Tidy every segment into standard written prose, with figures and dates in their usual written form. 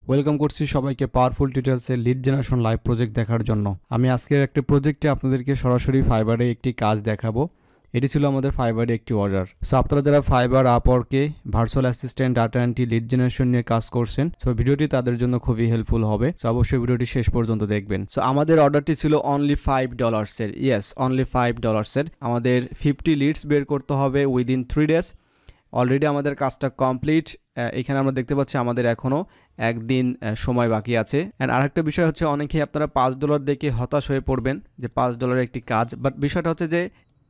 Welcome করছি সবাইকে powerful ডিটেলসের লিড জেনারেশন লাইভ প্রজেক্ট দেখার জন্য। আমি আজকের একটা প্রজেক্টে আপনাদেরকে সরাসরি ফাইবারে একটি কাজ দেখাবো। এটি ছিল আমাদের ফাইবারে একটি অর্ডার। সো আপনারা যারা ফাইবার আপওয়ার্কে virtual assistant data entry lead generation নিয়ে কাজ করছেন, সো ভিডিওটি তাদের জন্য খুবই হেল্পফুল হবে। সো অবশ্যই ভিডিওটি শেষ পর্যন্ত দেখবেন। সো আমাদের অর্ডারটি ছিল অনলি $5 ইয়েস অনলি $5। আমাদের 50 লিডস বের করতে হবে উইদিন 3 ডেজ। অলরেডি আমাদের কাজটা কমপ্লিট। এখানে আমরা দেখতে পাচ্ছি আমাদের এখনও একদিন সময় বাকি আছে। অ্যান্ড আরেকটা বিষয় হচ্ছে, অনেকেই আপনারা $5 দেখে হতাশ হয়ে পড়বেন যে $5 একটি কাজ, বাট বিষয়টা হচ্ছে যে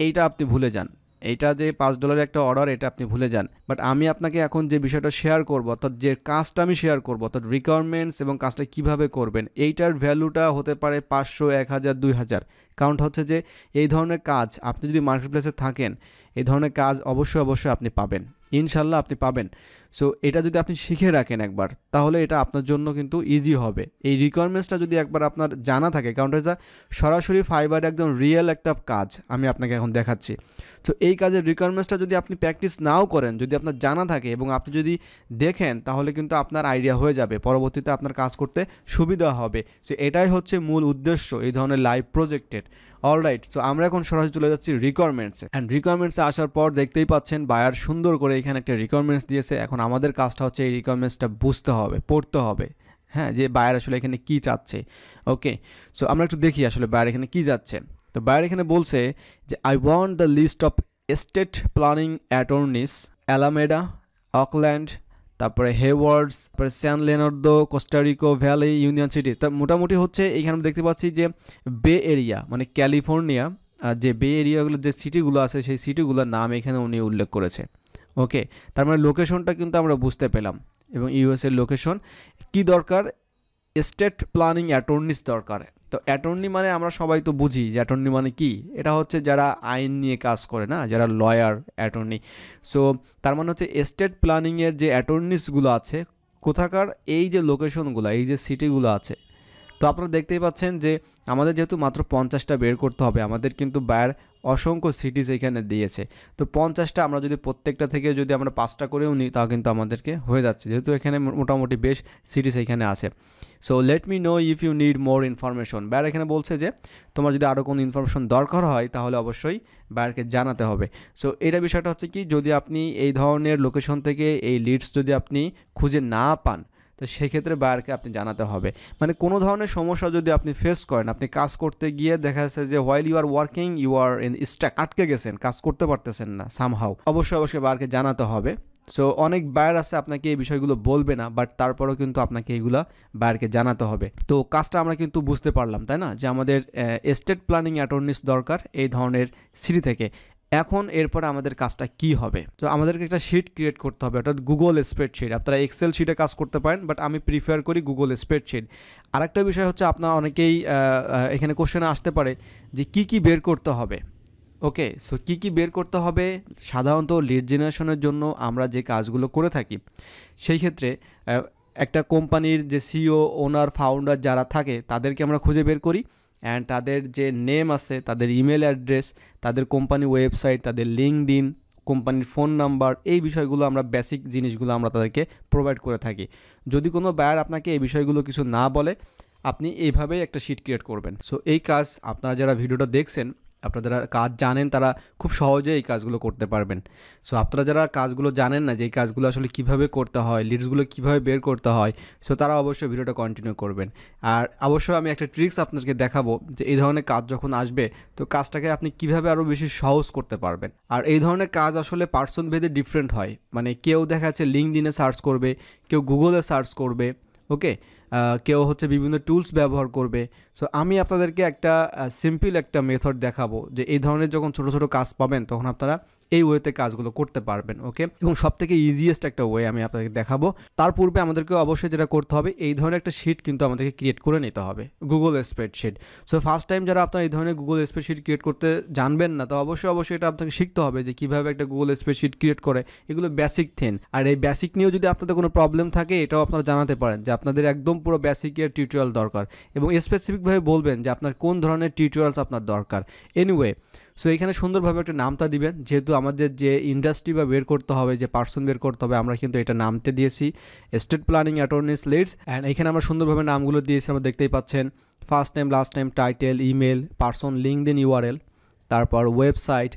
এইটা আপনি ভুলে যান। এইটা যে $5 একটা অর্ডার, এটা আপনি ভুলে যান। বাট আমি আপনাকে এখন যে বিষয়টা শেয়ার করবো, অর্থাৎ যে কাজটা আমি শেয়ার করবো, অর্থাৎ রিকোয়ারমেন্টস এবং কাজটা কিভাবে করবেন, এইটার ভ্যালুটা হতে পারে 500, 1000, 2000। কারণটা হচ্ছে যে এই ধরনের কাজ আপনি যদি মার্কেটপ্লেসে থাকেন, এই ধরনের কাজ অবশ্যই আপনি পাবেন, ইনশাল্লাহ আপনি পাবেন। সো এটা যদি আপনি শিখে রাখেন একবার, তাহলে এটা আপনার জন্য কিন্তু ইজি হবে। এই রিকোয়ারমেন্টসটা যদি একবার আপনার জানা থাকে, কারণ এটা সরাসরি ফাইবার একদম রিয়েল একটা কাজ আমি আপনাকে এখন দেখাচ্ছি। তো এই কাজের রিকোয়ারমেন্টসটা যদি আপনি প্র্যাকটিস নাও করেন, যদি আপনার জানা থাকে এবং আপনি যদি দেখেন, তাহলে কিন্তু আপনার আইডিয়া হয়ে যাবে, পরবর্তীতে আপনার কাজ করতে সুবিধা হবে। সো এটাই হচ্ছে মূল উদ্দেশ্য এই ধরনের লাইভ প্রজেক্টের। অলরাইট, তো আমরা এখন সরাসরি চলে যাচ্ছি রিকোয়ারমেন্টসে। অ্যান্ড রিকোয়ারমেন্টসে আসার পর দেখতেই পাচ্ছেন বায়ার সুন্দর করে এখানে একটা রিকোয়ারমেন্টস দিয়েছে। এখন আমাদের কাজটা হচ্ছে এই রিকোয়ারমেন্টসটা বুঝতে হবে, পড়তে হবে, হ্যাঁ, যে বায়ার আসলে এখানে কী চাচ্ছে। ওকে, সো আমরা একটু দেখি আসলে বায়ার এখানে কী যাচ্ছে। তো বায়ার এখানে বলছে যে I want the list of state planning attorneys Alameda, Oakland, তারপরে হেওয়ার্ডস, তারপরে San Leandro, Castro Valley, Union City. তা মোটামুটি হচ্ছে এখানে দেখতে পাচ্ছি যে বে এরিয়া মানে ক্যালিফোর্নিয়া, যে বে এরিয়াগুলো যে সিটিগুলো আছে, সেই সিটিগুলোর নাম এখানে উনি উল্লেখ করেছে। ওকে, তার মানে লোকেশনটা কিন্তু আমরা বুঝতে পেলাম। এবং ইউএসের লোকেশন কি দরকার, স্টেট প্ল্যানিং অ্যাটর্নিস দরকার। তো অ্যাটর্নি মানে আমরা সবাই তো বুঝি যে অ্যাটর্নি মানে কি, এটা হচ্ছে যারা আইন নিয়ে কাজ করে না, যারা লয়ার, অ্যাটর্নি। সো তার মানে হচ্ছে স্টেট প্ল্যানিংয়ের যে অ্যাটর্নিসগুলো আছে, কোথাকার এই যে লোকেশনগুলো, এই যে সিটিগুলো আছে। তো আপনারা দেখতেই পাচ্ছেন যে আমাদের যেহেতু মাত্র 50টা বের করতে হবে, আমাদের কিন্তু বায়ার অসংখ্য সিটিজ এখানে দিয়েছে। তো 50টা আমরা যদি প্রত্যেকটা থেকে যদি আমরা 5টা করেও নিই, তাও কিন্তু আমাদেরকে হয়ে যাচ্ছে, যেহেতু এখানে মোটামুটি বেশ সিটিজ এখানে আছে। So let me know if you need more information. Buyer এখানে বলছে যে তোমার যদি আরও কোনো ইনফরমেশন দরকার হয়, তাহলে অবশ্যই বায়ারকে জানাতে হবে। সো এটা বিষয়টা হচ্ছে কি, যদি আপনি এই ধরনের লোকেশন থেকে এই লিডস যদি আপনি খুঁজে না পান, তো সেক্ষেত্রে বায়ারকে আপনি জানাতে হবে। মানে কোনো ধরনের সমস্যা যদি আপনি ফেস করেন, আপনি কাজ করতে গিয়ে দেখা যাচ্ছে যে while you are working you are in stuck, আটকে গেছেন, কাজ করতে পারতেছেন না সামহাউ, অবশ্যই বায়ারকে জানাতে হবে। সো অনেক বায়ার আছে আপনাকে এই বিষয়গুলো বলবে না, বাট তারপরেও কিন্তু আপনাকে এইগুলো বায়ারকে জানাতে হবে। তো কাজটা আমরা কিন্তু বুঝতে পারলাম, তাই না, যে আমাদের স্টেট প্ল্যানিং অ্যাটর্নিস দরকার এই ধরনের সিটি থেকে। এখন এরপরে আমাদের কাজটা কি হবে, তো আমাদেরকে একটা শিট ক্রিয়েট করতে হবে, অর্থাৎ গুগল স্প্রেডশিট। আপনারা এক্সেল শিটে কাজ করতে পারেন, বাট আমি প্রিফার করি গুগল স্প্রেডশিট। আরেকটা বিষয় হচ্ছে, আপনারা অনেকেই এখানে কোশ্চেনে আসতে পারে যে কি বের করতে হবে। ওকে, সো কি বের করতে হবে, সাধারণত লিড জেনারেশনের জন্য আমরা যে কাজগুলো করে থাকি, সেই ক্ষেত্রে একটা কোম্পানির যে সিইও, ওনার, ফাউন্ডার যারা থাকে, তাদেরকে আমরা খুঁজে বের করি। অ্যান্ড তাদের যে নেম আছে, তাদের ইমেল অ্যাড্রেস, তাদের কোম্পানি ওয়েবসাইট, তাদের লিঙ্কডইন, কোম্পানির ফোন নাম্বার, এই বিষয়গুলো আমরা বেসিক জিনিসগুলো আমরা তাদেরকে প্রোভাইড করে থাকি। যদি কোনো বায়ার আপনাকে এই বিষয়গুলো কিছু না বলে, আপনি এইভাবেই একটা শিট ক্রিয়েট করবেন। সো এই কাজ আপনারা যারা ভিডিওটা দেখছেন, আপনারা যারা কাজ জানেন, তারা খুব সহজে এই কাজগুলো করতে পারবেন। সো আপনারা যারা কাজগুলো জানেন না, যে এই কাজগুলো আসলে কীভাবে করতে হয়, লিডসগুলো কীভাবে বের করতে হয়, সো তারা অবশ্যই ভিডিওটা কন্টিনিউ করবেন। আর অবশ্যই আমি একটা ট্রিক্স আপনাদেরকে দেখাবো, যে এই ধরনের কাজ যখন আসবে, তো কাজটাকে আপনি কীভাবে আরও বেশি সহজ করতে পারবেন। আর এই ধরনের কাজ আসলে পার্সন ভেদে ডিফারেন্ট হয়। মানে কেউ দেখা যাচ্ছে লিঙ্কডইনে সার্চ করবে, কেউ গুগলে সার্চ করবে, ওকে, কেউ হচ্ছে বিভিন্ন টুলস ব্যবহার করবে। সো আমি আপনাদেরকে একটা সিম্পল একটা মেথড দেখাবো, যে এই ধরনের যখন ছোটো ছোটো কাজ পাবেন, তখন আপনারা এই ওয়েতে কাজগুলো করতে পারবেন। ওকে, এবং সবথেকে ইজিয়েস্ট একটা ওয়ে আমি আপনাদেরকে দেখাবো। তার পূর্বে আমাদেরকে অবশ্যই যেটা করতে হবে, এই ধরনের একটা শিট কিন্তু আমাদেরকে ক্রিয়েট করে নিতে হবে, Google spreadsheet. So first time যারা আপনারা এই ধরনের গুগল স্প্রেডশিট ক্রিয়েট করতে জানবেন না, তো অবশ্যই এটা আপনাকে শিখতে হবে যে কীভাবে একটা গুগল স্প্রেডশিট ক্রিয়েট করে। এগুলো বেসিক থিং। আর এই বেসিক নিয়েও যদি আপনাদের কোনো প্রবলেম থাকে, এটাও আপনারা জানাতে পারেন যে আপনাদের একদম পুরো বেসিকের টিউটোরিয়াল দরকার, এবং স্পেসিফিকভাবে বলবেন যে আপনার কোন ধরনের টিউটোরিয়ালস আপনার দরকার। এনিওয়ে, সো এখানে সুন্দরভাবে একটা নামটা দিবেন, যেহেতু আমাদের যে ইন্ডাস্ট্রি বা বের করতে হবে, যে পার্সন বের করতে হবে, আমরা কিন্তু এটা নামতে দিয়েছি estate planning attorneys leads. And এখানে আমরা সুন্দরভাবে নামগুলো দিয়েছি, আমরা দেখতেই পাচ্ছেন first name, last name, title, email, person, LinkedIn URL, তারপর ওয়েবসাইট,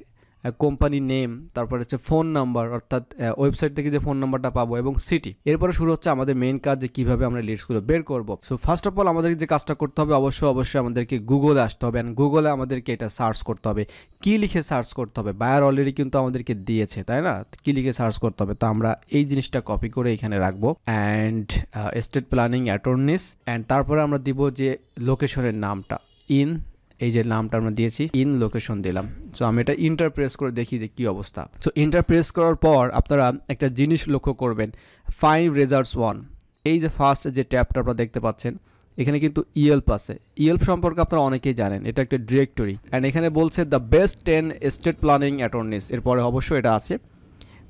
কোম্পানি নেম, তারপর হচ্ছে ফোন নাম্বার, অর্থাৎ ওয়েবসাইট থেকে যে ফোন নাম্বারটা পাবো, এবং সিটি। এরপরে শুরু হচ্ছে আমাদের মেইন কাজ, যে কীভাবে আমরা লিডসগুলো বের করব। সো ফার্স্ট অফ অল আমাদেরকে যে কাজটা করতে হবে, অবশ্যই আমাদেরকে গুগলে আসতে হবে, অ্যান্ড গুগলে আমাদেরকে এটা সার্চ করতে হবে। কী লিখে সার্চ করতে হবে? বায়ার অলরেডি কিন্তু আমাদেরকে দিয়েছে, তাই না? কী লিখে সার্চ করতে হবে? তো আমরা এই জিনিসটা কপি করে এখানে রাখবো, অ্যান্ড এস্টেট প্ল্যানিং অ্যাটর্নিস, অ্যান্ড তারপরে আমরা দিব যে লোকেশনের নামটা, এই যে নামটা আমরা দিয়েছি, ইন লোকেশন দিলাম। সো আমি এটা ইন্টার প্রেস করে দেখি যে কী অবস্থা। সো ইন্টার প্রেস করার পর আপনারা একটা জিনিস লক্ষ্য করবেন, ফাইন্ড রেজাল্টস 1, এই যে ফার্স্ট যে ট্যাবটা আপনারা দেখতে পাচ্ছেন, এখানে কিন্তু ইয়েল্প আছে। ইয়েল্প সম্পর্কে আপনারা অনেকেই জানেন, এটা একটা ডিরেক্টরি, অ্যান্ড এখানে বলছে দ্য বেস্ট 10 এস্টেট প্ল্যানিং অ্যাটর্নিস, এরপরে অবশ্যই এটা আছে।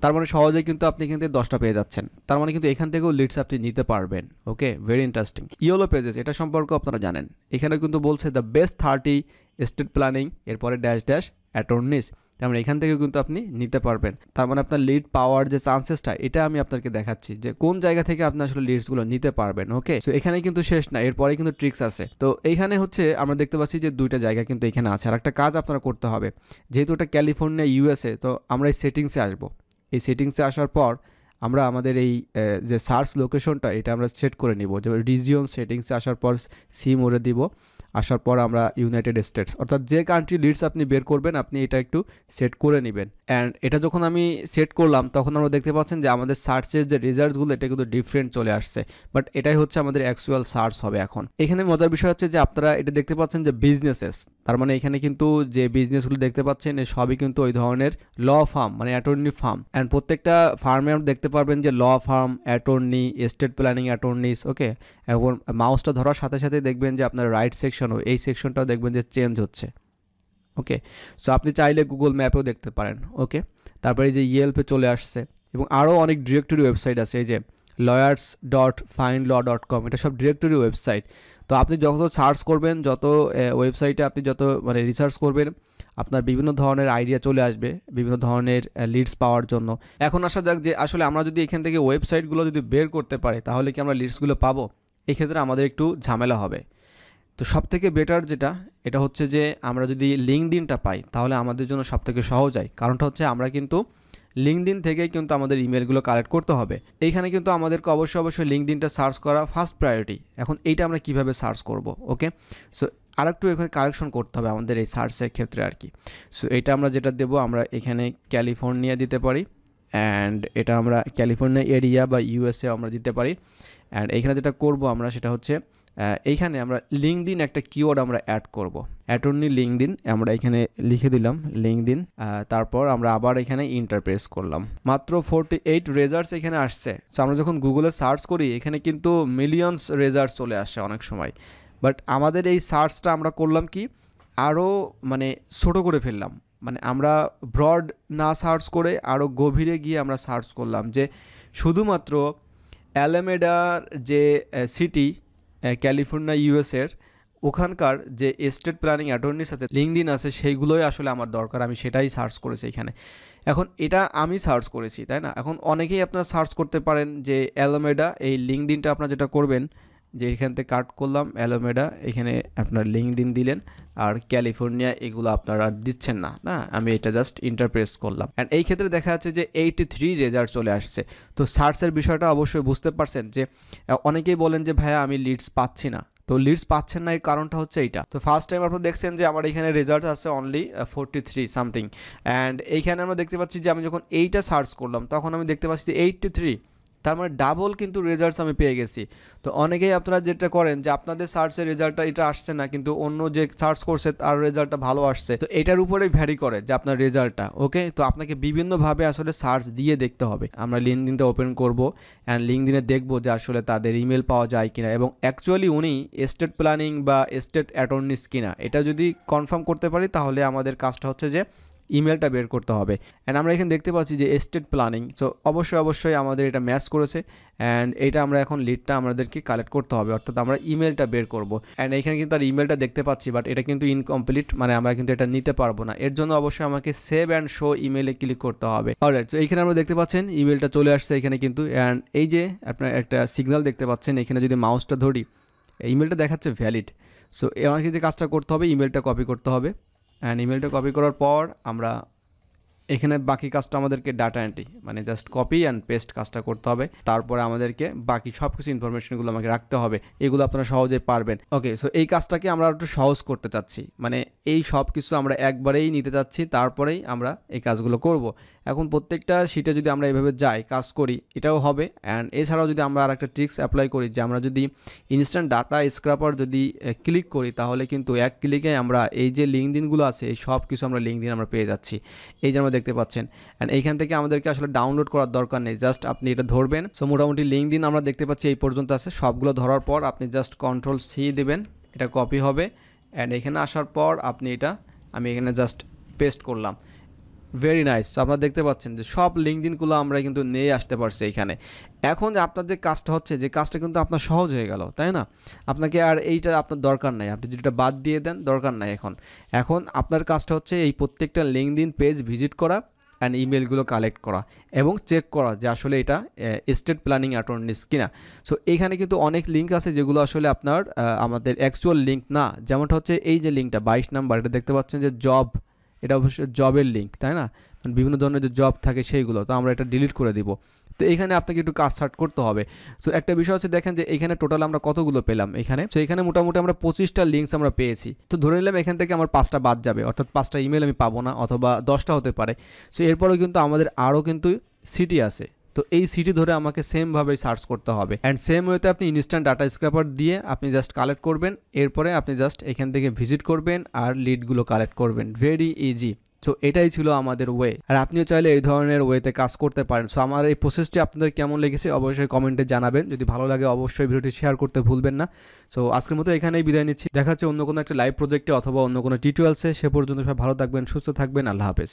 তার মানে সহজেই কিন্তু আপনি কিন্তু 10টা পেয়ে যাচ্ছেন, তার মানে কিন্তু এখান থেকেও লিডস আপনি নিতে পারবেন। ওকে, ভেরি ইন্টারেস্টিং। ইয়েলো পেজেস, এটা সম্পর্কে আপনারা জানেন, এখানে কিন্তু বলছে দ্য বেস্ট 30 এস্টেট প্ল্যানিং, এরপরে ড্যাশ ড্যাশ অ্যাটর্নিস, তার মানে এখান থেকে কিন্তু আপনি নিতে পারবেন। তার মানে আপনার লিড পাওয়ার যে চান্সেসটা, এটা আমি আপনাকে দেখাচ্ছি যে কোন জায়গা থেকে আপনি আসলে লিডসগুলো নিতে পারবেন। ওকে, সো এখানে কিন্তু শেষ না, এরপরে কিন্তু ট্রিক্স আছে। তো এইখানে হচ্ছে আমরা দেখতে পাচ্ছি যে 2টা জায়গা কিন্তু এখানে আছে। আর একটা কাজ আপনারা করতে হবে, যেহেতু এটা ক্যালিফোর্নিয়া ইউএসএ, তো আমরা এই সেটিংসে আসবো। এই সেটিংসে আসার পর আমরা আমাদের এই যে সার্চ লোকেশনটা, এটা আমরা সেট করে নিব, যে রিজিয়ন সেটিংসে আসার পর সি মোড়ে দিব। আসার পর আমরা ইউনাইটেড স্টেটস, অর্থাৎ যে কান্ট্রি লিডস আপনি বের করবেন, আপনি এটা একটু সেট করে নেবেন। অ্যান্ড এটা যখন আমি সেট করলাম, তখন আমরা দেখতে পাচ্ছেন যে আমাদের সার্চের যে রেজাল্টসগুলো, এটা কিন্তু ডিফারেন্ট চলে আসছে। বাট এটাই হচ্ছে আমাদের অ্যাকচুয়াল সার্চ হবে এখন। এখানে মজার বিষয় হচ্ছে যে আপনারা এটা দেখতে পাচ্ছেন যে বিজনেসেস, তার মানে এখানে কিন্তু যে বিজনেসগুলো দেখতে পাচ্ছেন, এই সবই কিন্তু ওই ধরনের ল ফার্ম, মানে অ্যাটর্নি ফার্ম। অ্যান্ড প্রত্যেকটা ফার্মে আপনি দেখতে পারবেন যে law firm, attorney, estate planning attorneys. Okay, এবং মাউসটা ধরার সাথে সাথে দেখবেন যে আপনার রাইট সেকশনও, এই সেকশনটাও দেখবেন যে চেঞ্জ হচ্ছে। ওকে, সো আপনি চাইলে গুগল ম্যাপেও দেখতে পারেন। ওকে, তারপরে এই যে ইয়েল্পে চলে আসছে, এবং আরও অনেক ডিরেক্টরি ওয়েবসাইট আছে, এই যে lawyers.findlaw.com, এটা সব ডিরেক্টরি ওয়েবসাইট। তো আপনি যত সার্চ করবেন, যত ওয়েবসাইটে আপনি যত মানে রিসার্চ করবেন, আপনার বিভিন্ন ধরনের আইডিয়া চলে আসবে, বিভিন্ন ধরনের লিডস পাওয়ার জন্য। এখন আসা যাক যে আসলে আমরা যদি এখান থেকে ওয়েবসাইটগুলো যদি বের করতে পারি, তাহলে কি আমরা লিডসগুলো পাবো? এক্ষেত্রে আমাদের একটু ঝামেলা হবে। তো সবথেকে বেটার যেটা, এটা হচ্ছে যে আমরা যদি লিঙ্কডইনটা পাই, তাহলে আমাদের জন্য সবথেকে সহজ হয়। কারণটা হচ্ছে আমরা কিন্তু লিঙ্কডইন থেকেই কিন্তু আমাদের ইমেলগুলো কালেক্ট করতে হবে। এইখানে কিন্তু আমাদেরকে অবশ্যই লিঙ্কডইনটা সার্চ করা ফার্স্ট প্রায়োরিটি। এখন এইটা আমরা কিভাবে সার্চ করব? ওকে, সো আরেকটু এখানে কারেকশন করতে হবে আমাদের এই সার্চের ক্ষেত্রে আর কি। সো এটা আমরা যেটা দেবো, আমরা এখানে ক্যালিফোর্নিয়া দিতে পারি, অ্যান্ড এটা আমরা ক্যালিফোর্নিয়া এরিয়া বা ইউএসএ আমরা দিতে পারি। অ্যান্ড এইখানে যেটা করব আমরা, সেটা হচ্ছে এইখানে আমরা লিঙ্কডইন একটা কিওয়ার্ড আমরা অ্যাড করব, অ্যাটর্নি লিঙ্কডইন, আমরা এখানে লিখে দিলাম লিঙ্কডইন। তারপর আমরা আবার এখানে ইন্টার প্রেস করলাম, মাত্র 48 রেজাল্টস এখানে আসছে। সো আমরা যখন গুগলে সার্চ করি, এখানে কিন্তু মিলিয়নস রেজাল্টস চলে আসে অনেক সময়। বাট আমাদের এই সার্চটা আমরা করলাম কি, আরও মানে ছোটো করে ফেললাম, মানে আমরা ব্রড না সার্চ করে আরও গভীরে গিয়ে আমরা সার্চ করলাম যে শুধুমাত্র অ্যালামেডার যে সিটি, ক্যালিফোর্নিয়া ইউএসের, ওখানকার যে এস্টেট প্ল্যানিং অ্যাটর্নিস আছে, লিঙ্কডইন আছে, সেইগুলোই আসলে আমার দরকার, আমি সেটাই সার্চ করেছি এখানে। এখন এটা আমি সার্চ করেছি, তাই না? এখন অনেকেই আপনারা সার্চ করতে পারেন যে অ্যালামেডা, এই লিঙ্কডইনটা আপনারা যেটা করবেন যে এখান থেকে কাট করলাম অ্যালামেডা, এখানে আপনার লিঙ্কডইন দিলেন, আর ক্যালিফোর্নিয়া এগুলো আপনারা দিচ্ছেন না, না, আমি এটা জাস্ট ইন্টারপ্রেস করলাম। অ্যান্ড এই ক্ষেত্রে দেখা যাচ্ছে যে 83 রেজাল্ট চলে আসছে। তো সার্চের বিষয়টা অবশ্যই বুঝতে পারছেন যে অনেকেই বলেন যে ভাইয়া আমি লিডস পাচ্ছি না। তো লিডস পাচ্ছেন না, এর কারণটা হচ্ছে এইটা। তো ফার্স্ট টাইম আপনারা দেখছেন যে আমার এখানে রেজাল্ট আছে অনলি 43 সামথিং, অ্যান্ড এইখানে আমরা দেখতে পাচ্ছি যে আমি যখন এইটা সার্চ করলাম, তখন আমি দেখতে পাচ্ছি 83, তার মানে ডাবল কিন্তু রেজাল্টস আমি পেয়ে গেছি। তো অনেকেই আপনারা যেটা করেন যে আপনাদের সার্চের রেজাল্টটা এটা আসছে না, কিন্তু অন্য যে সার্চ করছে তার রেজাল্টটা ভালো আসছে। তো এটার উপরেই ভ্যারি করে যে আপনার রেজাল্টটা। ওকে, তো আপনাকে বিভিন্নভাবে আসলে সার্চ দিয়ে দেখতে হবে। আমরা লিঙ্কডইনটা ওপেন করব, অ্যান্ড লিঙ্কডইনে দেখব যে আসলে তাদের ইমেল পাওয়া যায় কিনা, এবং অ্যাকচুয়ালি উনি এস্টেট প্ল্যানিং বা এস্টেট অ্যাটর্নিস কিনা, এটা যদি কনফার্ম করতে পারি, তাহলে আমাদের কাজটা হচ্ছে যে ইমেলটা বের করতে হবে। অ্যান্ড আমরা এখানে দেখতে পাচ্ছি যে এস্টেট প্ল্যানিং, সো অবশ্যই আমাদের এটা ম্যাচ করেছে। অ্যান্ড এটা আমরা এখন লিডটা আমাদেরকে কালেক্ট করতে হবে, অর্থাৎ আমরা ইমেলটা বের করব। অ্যান্ড এখানে কিন্তু আর ইমেলটা দেখতে পাচ্ছি, বাট এটা কিন্তু ইনকমপ্লিট, মানে আমরা কিন্তু এটা নিতে পারবো না। এর জন্য অবশ্যই আমাকে সেভ অ্যান্ড শো ইমেলে ক্লিক করতে হবে। অলরাইট, সো এইখানে আমরা দেখতে পাচ্ছেন ইমেলটা চলে আসছে এখানে কিন্তু। অ্যান্ড এই যে আপনার একটা সিগন্যাল দেখতে পাচ্ছেন, এখানে যদি মাউসটা ধরি ইমেলটা দেখাচ্ছে ভ্যালিড। সো আমাকে যে কাজটা করতে হবে, ইমেলটা কপি করতে হবে। অ্যান্ড ইমেলটা কপি করার পর আমরা এখানে বাকি কাজটা আমাদেরকে ডাটা এন্ট্রি, মানে জাস্ট কপি অ্যান্ড পেস্ট কাজটা করতে হবে। তারপরে আমাদেরকে বাকি সব কিছু ইনফরমেশনগুলো আমাকে রাখতে হবে, এগুলো আপনারা সহজেই পারবেন। ওকে, সো এই কাজটাকে আমরা একটু সহজ করতে চাচ্ছি, মানে এই সব কিছু আমরা একবারেই নিতে চাচ্ছি, তারপরেই আমরা এই কাজগুলো করব। এখন প্রত্যেকটা শিটে যদি আমরা এভাবে যাই কাজ করি, এটাও হবে। অ্যান্ড এছাড়াও যদি আমরা আর একটা ট্রিক্স অ্যাপ্লাই করি, যে আমরা যদি ইনস্ট্যান্ট ডাটা স্ক্র্যাপার যদি ক্লিক করি, তাহলে কিন্তু এক ক্লিকে আমরা এই যে লিঙ্কডিনগুলো আছে এই সব কিছু আমরা লিঙ্কডিন আমরা পেয়ে যাচ্ছি, এই যে আমরা দেখতে পাচ্ছেন। অ্যান্ড এইখান থেকে আমাদেরকে আসলে ডাউনলোড করার দরকার নেই, জাস্ট আপনি এটা ধরবেন। সো মোটামুটি লিঙ্কডিন আমরা দেখতে পাচ্ছি এই পর্যন্ত আছে, সবগুলো ধরার পর আপনি জাস্ট Ctrl+C দেবেন, এটা কপি হবে। অ্যান্ড এখানে আসার পর আপনি এটা, আমি এখানে জাস্ট পেস্ট করলাম। Very nice. তো আপনারা দেখতে পাচ্ছেন যে সব লিঙ্কডিনগুলো আমরা কিন্তু নিয়ে আসতে পারছি এখানে। এখন যে আপনার যে কাজটা হচ্ছে, যে কাজটা কিন্তু আপনার সহজ হয়ে গেল, তাই না? আপনাকে আর এইটা আপনার দরকার নাই, আপনি যেটা বাদ দিয়ে দেন দরকার নাই। এখন আপনার কাজটা হচ্ছে এই প্রত্যেকটা লিঙ্কডিন পেজ ভিজিট করা অ্যান্ড ইমেলগুলো কালেক্ট করা এবং চেক করা যে আসলে এটা এস্টেট প্ল্যানিং অ্যাটর্নিস কিনা। সো এইখানে কিন্তু অনেক লিঙ্ক আছে যেগুলো আসলে আপনার আমাদের অ্যাকচুয়াল লিঙ্ক না। যেমনটা হচ্ছে এই যে লিঙ্কটা 22 নাম্বার, এটা দেখতে পাচ্ছেন যে জব, এটা অবশ্যই জবের লিঙ্ক, তাই না? বিভিন্ন ধরনের যে জব থাকে সেইগুলো, তো আমরা এটা ডিলিট করে দিব। তো এখানে আপনাকে একটু কাজ স্টার্ট করতে হবে। সো একটা বিষয় হচ্ছে, দেখেন যে এখানে টোটাল আমরা কতগুলো পেলাম এখানে। সো এখানে মোটামুটি আমরা 25টা লিঙ্কস আমরা পেয়েছি। তো ধরে নিলাম এখান থেকে আমার 5টা বাদ যাবে, অর্থাৎ 5টা ইমেল আমি পাবো না, অথবা 10টা হতে পারে। সো এরপরেও কিন্তু আমাদের আরও কিন্তু সিটি আছে, তো এই সিটি ধরে আমাকে সেমভাবেই সার্চ করতে হবে। অ্যান্ড সেম ওয়েতে আপনি ইনস্ট্যান্ট ডাটা স্ক্র্যাপার দিয়ে আপনি জাস্ট কালেক্ট করবেন, এরপরে আপনি জাস্ট এখান থেকে ভিজিট করবেন আর লিডগুলো কালেক্ট করবেন। Very easy. সো এটাই ছিল আমাদের ওয়ে, আর আপনিও চাইলে এই ধরনের ওয়েতে কাজ করতে পারেন। সো আমার এই প্রসেসটি আপনাদের কেমন লেগেছে অবশ্যই কমেন্টে জানাবেন। যদি ভালো লাগে অবশ্যই ভিডিওটি শেয়ার করতে ভুলবেন না। সো আজকের মতো এখানেই বিদায় নিচ্ছি, দেখা হচ্ছে অন্য কোনো একটা লাইভ প্রজেক্টে অথবা অন্য কোনো টিউটোরিয়ালসে। সে পর্যন্ত সবাই ভালো থাকবেন, সুস্থ থাকবেন, আল্লাহ হাফেজ।